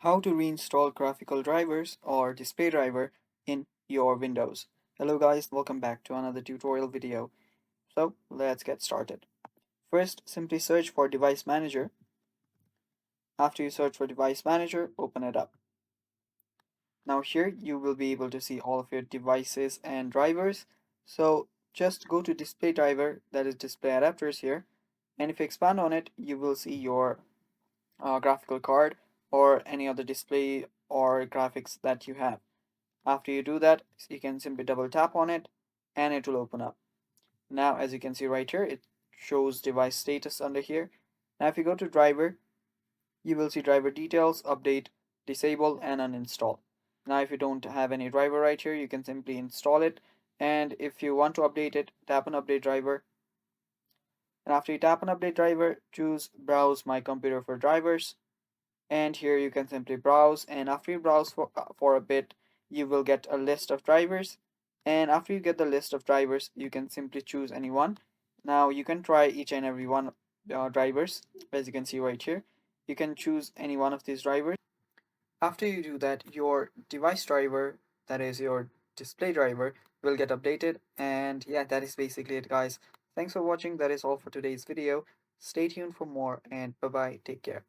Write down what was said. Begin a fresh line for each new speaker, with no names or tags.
How to reinstall graphical drivers or display driver in your Windows. Hello guys, welcome back to another tutorial video. So let's get started. First, simply search for Device Manager. After you search for Device Manager, open it up. Now here you will be able to see all of your devices and drivers. So just go to Display Driver, that is Display Adapters here. And if you expand on it, you will see your graphical card or any other display or graphics that you have. After you do that, you can simply double tap on it and it will open up. Now, as you can see right here, it shows device status under here. Now, if you go to driver, you will see driver details, update, disable, and uninstall. Now, if you don't have any driver right here, you can simply install it. And if you want to update it, tap on update driver. And after you tap on update driver, choose browse my computer for drivers. And here you can simply browse, and after you browse for a bit, you will get a list of drivers, and after you get the list of drivers, you can simply choose any one. Now you can try each and every one drivers. As you can see right here, you can choose any one of these drivers. After you do that, your device driver, that is your display driver, will get updated. And yeah, that is basically it, guys. Thanks for watching. That is all for today's video. Stay tuned for more, and bye bye, take care.